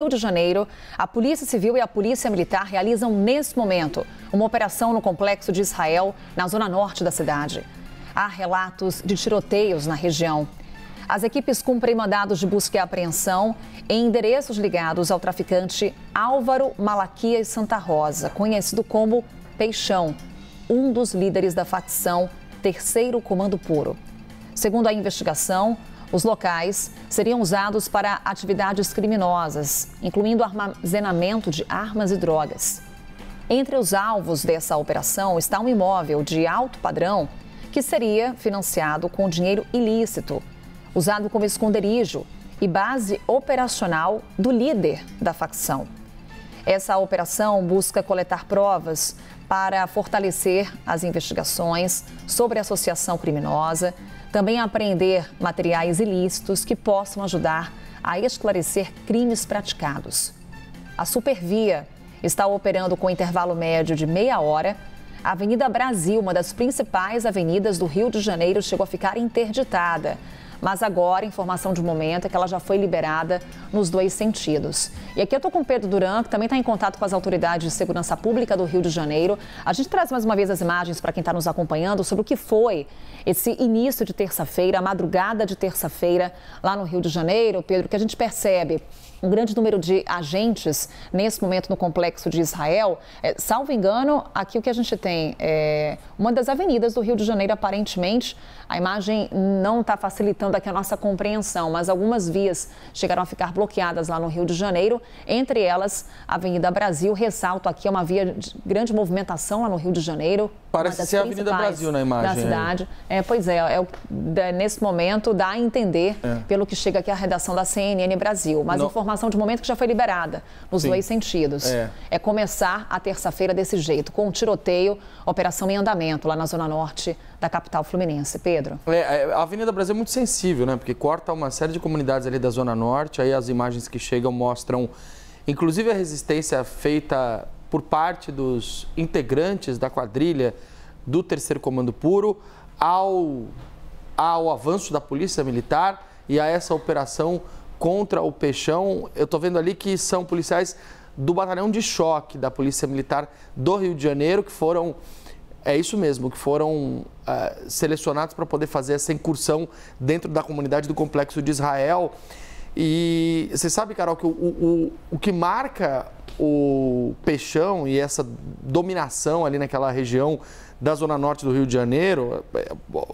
Rio de Janeiro, a Polícia Civil e a Polícia Militar realizam nesse momento uma operação no complexo de Israel, na zona norte da cidade. Há relatos de tiroteios na região. As equipes cumprem mandados de busca e apreensão em endereços ligados ao traficante Álvaro Malaquias Santa Rosa, conhecido como Peixão, um dos líderes da facção Terceiro Comando Puro. Segundo a investigação, os locais seriam usados para atividades criminosas, incluindo armazenamento de armas e drogas. Entre os alvos dessa operação está um imóvel de alto padrão que seria financiado com dinheiro ilícito, usado como esconderijo e base operacional do líder da facção. Essa operação busca coletar provas para fortalecer as investigações sobre a associação criminosa, também apreender materiais ilícitos que possam ajudar a esclarecer crimes praticados. A Supervia está operando com intervalo médio de meia hora. A Avenida Brasil, uma das principais avenidas do Rio de Janeiro, chegou a ficar interditada. Mas agora, informação de momento é que ela já foi liberada nos dois sentidos. E aqui eu estou com o Pedro Duran, que também está em contato com as autoridades de segurança pública do Rio de Janeiro. A gente traz mais uma vez as imagens para quem está nos acompanhando sobre o que foi esse início de terça-feira, a madrugada de terça-feira lá no Rio de Janeiro. Pedro, que a gente percebe um grande número de agentes nesse momento no complexo de Israel. Salvo engano, aqui o que a gente tem é uma das avenidas do Rio de Janeiro, aparentemente. A imagem não está facilitando aqui a nossa compreensão, mas algumas vias chegaram a ficar bloqueadas lá no Rio de Janeiro, entre elas a Avenida Brasil. Ressalto aqui, é uma via de grande movimentação lá no Rio de Janeiro. Parece ser a Avenida Brasil na imagem. Da cidade. Pois é, nesse momento dá a entender, pelo que chega aqui a redação da CNN Brasil, mas informação de momento que já foi liberada nos dois sentidos. É começar a terça-feira desse jeito, com um tiroteio, operação em andamento lá na zona norte da capital fluminense. Pedro? A Avenida Brasil é muito sensível, né? Porque corta uma série de comunidades ali da zona norte, aí as imagens que chegam mostram, inclusive, a resistência feita por parte dos integrantes da quadrilha do Terceiro Comando Puro ao avanço da Polícia Militar e a essa operação contra o Peixão. Eu estou vendo ali que são policiais do Batalhão de Choque da Polícia Militar do Rio de Janeiro, que foram, que foram selecionados para poder fazer essa incursão dentro da comunidade do complexo de Israel. E você sabe, Carol, que o que marca o Peixão e essa dominação ali naquela região da zona norte do Rio de Janeiro,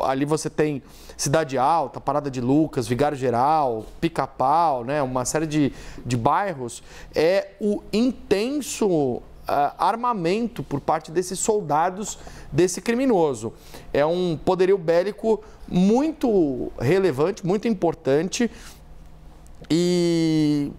ali você tem Cidade Alta, Parada de Lucas, Vigário Geral, Pica-Pau, né, uma série de bairros, é o intenso armamento por parte desses soldados desse criminoso. É um poderio bélico muito relevante, muito importante. E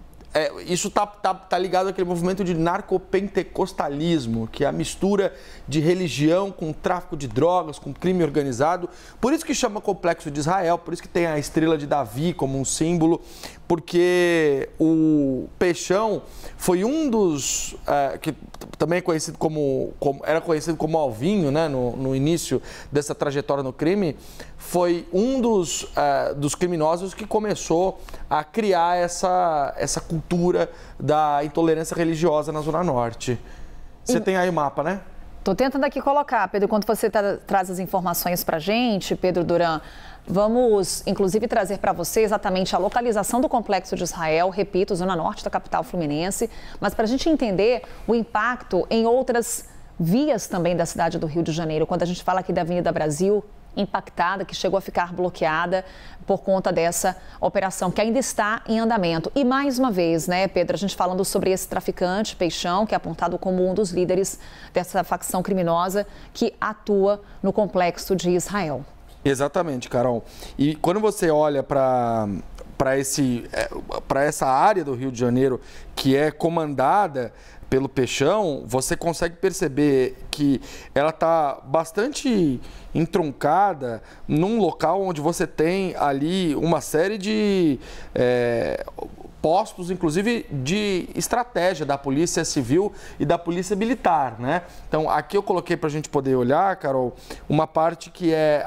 isso tá ligado àquele movimento de narcopentecostalismo, que é a mistura de religião com tráfico de drogas, com crime organizado. Por isso que chama Complexo de Israel, por isso que tem a estrela de Davi como um símbolo, porque o Peixão foi um dos que também é conhecido era conhecido como Alvinho, né, no início dessa trajetória no crime. Foi um dos criminosos que começou a criar essa cultura da intolerância religiosa na Zona Norte. Você tem aí o mapa, né? Estou tentando aqui colocar, Pedro, enquanto você traz as informações para a gente, Pedro Duran, vamos, inclusive, trazer para você exatamente a localização do Complexo de Israel, repito, zona norte da capital fluminense, mas para a gente entender o impacto em outras vias também da cidade do Rio de Janeiro, quando a gente fala aqui da Avenida Brasil, impactada, que chegou a ficar bloqueada por conta dessa operação, que ainda está em andamento. E mais uma vez, né, Pedro, a gente falando sobre esse traficante, Peixão, que é apontado como um dos líderes dessa facção criminosa que atua no complexo de Israel. Exatamente, Carol. E quando você olha para essa área do Rio de Janeiro que é comandada pelo Peixão, você consegue perceber que ela está bastante entroncada num local onde você tem ali uma série de postos, inclusive, de estratégia da Polícia Civil e da Polícia Militar, né? Então, aqui eu coloquei para a gente poder olhar, Carol, uma parte que é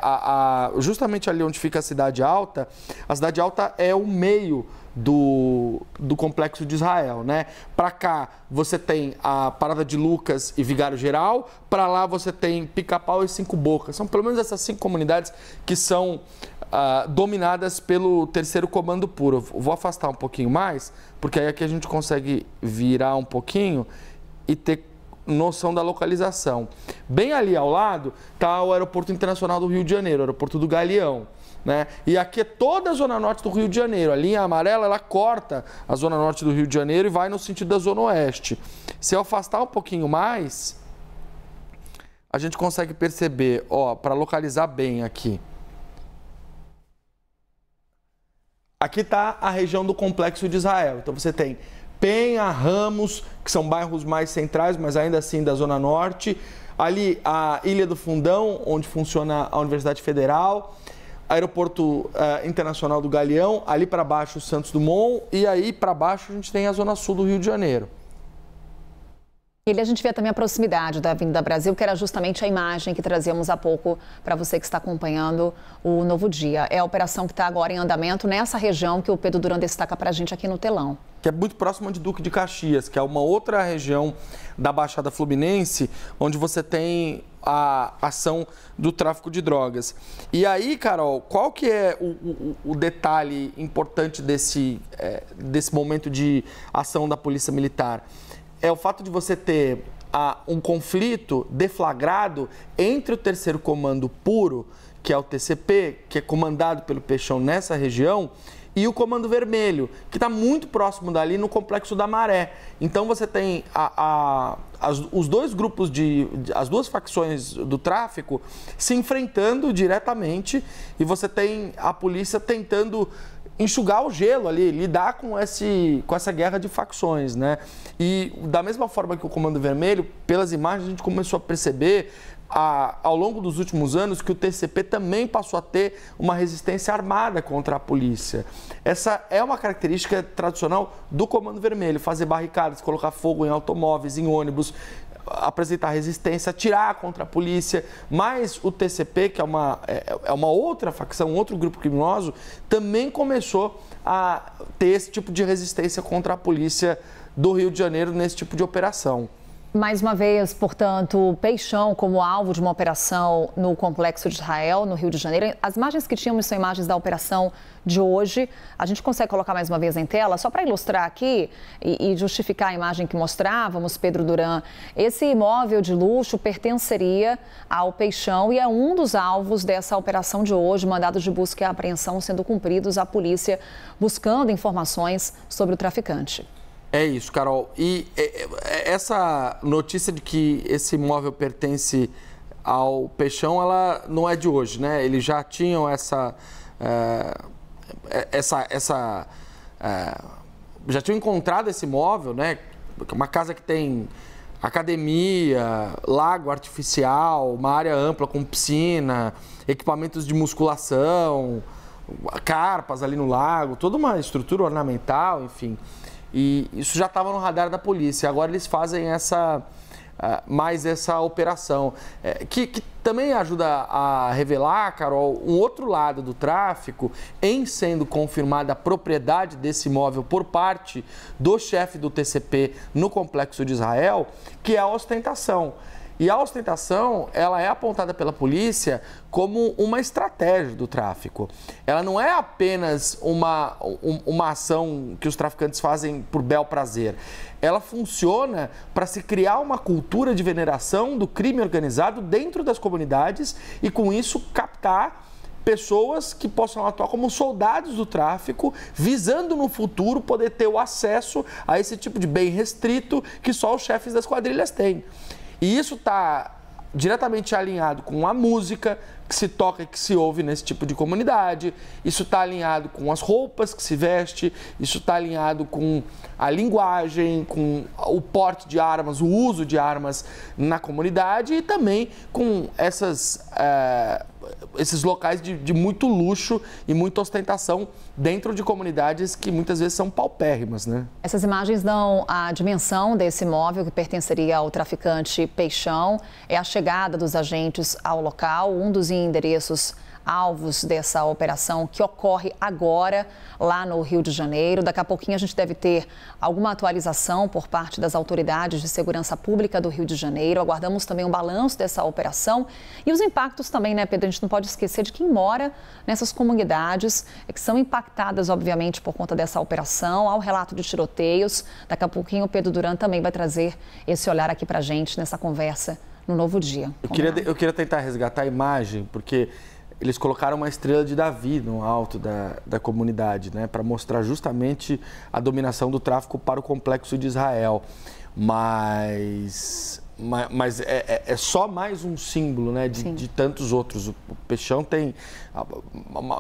justamente ali onde fica a Cidade Alta. A Cidade Alta é o meio do Complexo de Israel, né? Para cá você tem a Parada de Lucas e Vigário Geral, para lá você tem Pica-Pau e Cinco Bocas. São pelo menos essas 5 comunidades que são dominadas pelo Terceiro Comando Puro. Vou afastar um pouquinho mais, porque aí aqui a gente consegue virar um pouquinho e ter noção da localização. Bem ali ao lado está o Aeroporto Internacional do Rio de Janeiro, o Aeroporto do Galeão, né? E aqui é toda a Zona Norte do Rio de Janeiro. A linha amarela, ela corta a Zona Norte do Rio de Janeiro e vai no sentido da Zona Oeste. Se eu afastar um pouquinho mais, a gente consegue perceber, ó, para localizar bem aqui. Aqui está a região do Complexo de Israel. Então você tem Penha, Ramos, que são bairros mais centrais, mas ainda assim da Zona Norte. Ali a Ilha do Fundão, onde funciona a Universidade Federal. Aeroporto Internacional do Galeão. Ali para baixo o Santos Dumont. E aí para baixo a gente tem a Zona Sul do Rio de Janeiro. E ali a gente vê também a proximidade da Avenida Brasil, que era justamente a imagem que trazíamos há pouco para você que está acompanhando o Novo Dia. É a operação que está agora em andamento nessa região que o Pedro Duran destaca para a gente aqui no telão. Que é muito próximo de Duque de Caxias, que é uma outra região da Baixada Fluminense, onde você tem a ação do tráfico de drogas. E aí, Carol, qual que é o detalhe importante desse momento de ação da Polícia Militar? É o fato de você ter um conflito deflagrado entre o Terceiro Comando Puro, que é o TCP, que é comandado pelo Peixão nessa região, e o Comando Vermelho, que está muito próximo dali no Complexo da Maré. Então você tem os dois grupos, as duas facções do tráfico se enfrentando diretamente, e você tem a polícia tentando enxugar o gelo ali, lidar com essa guerra de facções, né? E da mesma forma que o Comando Vermelho, pelas imagens a gente começou a perceber ao longo dos últimos anos que o TCP também passou a ter uma resistência armada contra a polícia. Essa é uma característica tradicional do Comando Vermelho, fazer barricadas, colocar fogo em automóveis, em ônibus, apresentar resistência, atirar contra a polícia. Mas o TCP, que é uma outra facção, um outro grupo criminoso, também começou a ter esse tipo de resistência contra a polícia do Rio de Janeiro nesse tipo de operação. Mais uma vez, portanto, Peixão como alvo de uma operação no Complexo de Israel, no Rio de Janeiro. As imagens que tínhamos são imagens da operação de hoje. A gente consegue colocar mais uma vez em tela, só para ilustrar aqui e justificar a imagem que mostrávamos, Pedro Duran. Esse imóvel de luxo pertenceria ao Peixão e é um dos alvos dessa operação de hoje. Mandados de busca e apreensão sendo cumpridos, a polícia buscando informações sobre o traficante. É isso, Carol. E essa notícia de que esse imóvel pertence ao Peixão, ela não é de hoje, né? Eles já tinham já tinham encontrado esse imóvel, né? Uma casa que tem academia, lago artificial, uma área ampla com piscina, equipamentos de musculação, carpas ali no lago, toda uma estrutura ornamental, enfim. E isso já estava no radar da polícia. Agora eles fazem mais essa operação, que também ajuda a revelar, Carol, um outro lado do tráfico, em sendo confirmada a propriedade desse imóvel por parte do chefe do TCP no Complexo de Israel, que é a ostentação. E a ostentação, ela é apontada pela polícia como uma estratégia do tráfico. Ela não é apenas uma ação que os traficantes fazem por bel prazer. Ela funciona para se criar uma cultura de veneração do crime organizado dentro das comunidades e, com isso, captar pessoas que possam atuar como soldados do tráfico, visando no futuro poder ter o acesso a esse tipo de bem restrito que só os chefes das quadrilhas têm. E isso está diretamente alinhado com a música que se toca e que se ouve nesse tipo de comunidade, isso está alinhado com as roupas que se veste, isso está alinhado com a linguagem, com o porte de armas, o uso de armas na comunidade e também com essas esses locais de muito luxo e muita ostentação dentro de comunidades que muitas vezes são paupérrimas, né? Essas imagens dão a dimensão desse imóvel que pertenceria ao traficante Peixão. É a chegada dos agentes ao local, um dos endereços alvos dessa operação que ocorre agora lá no Rio de Janeiro. Daqui a pouquinho a gente deve ter alguma atualização por parte das autoridades de segurança pública do Rio de Janeiro. Aguardamos também um balanço dessa operação e os impactos também, né, Pedro? A gente não pode esquecer de quem mora nessas comunidades que são impactadas, obviamente, por conta dessa operação. Há o relato de tiroteios. Daqui a pouquinho o Pedro Duran também vai trazer esse olhar aqui pra gente nessa conversa no Novo Dia. Eu queria tentar resgatar a imagem, porque eles colocaram uma estrela de Davi no alto da comunidade, né, para mostrar justamente a dominação do tráfico para o complexo de Israel. Mas é só mais um símbolo, né, de tantos outros. O Peixão tem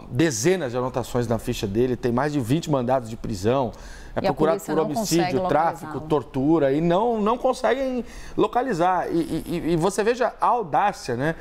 dezenas de anotações na ficha dele, tem mais de 20 mandados de prisão, é procurado por homicídio, tráfico, tortura, e não conseguem localizar. E você veja a audácia, né,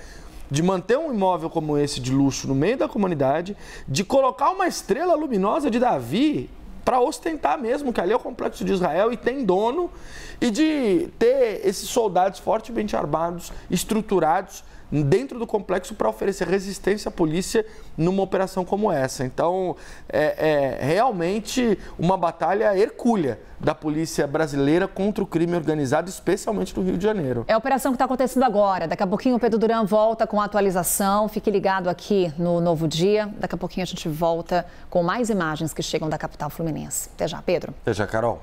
de manter um imóvel como esse de luxo no meio da comunidade, de colocar uma estrela luminosa de Davi para ostentar mesmo que ali é o complexo de Israel e tem dono, e de ter esses soldados fortemente armados, estruturados dentro do complexo para oferecer resistência à polícia numa operação como essa. Então, é realmente uma batalha hercúlea da polícia brasileira contra o crime organizado, especialmente no Rio de Janeiro. É a operação que está acontecendo agora. Daqui a pouquinho o Pedro Duran volta com a atualização. Fique ligado aqui no Novo Dia. Daqui a pouquinho a gente volta com mais imagens que chegam da capital fluminense. Até já, Pedro. Até já, Carol.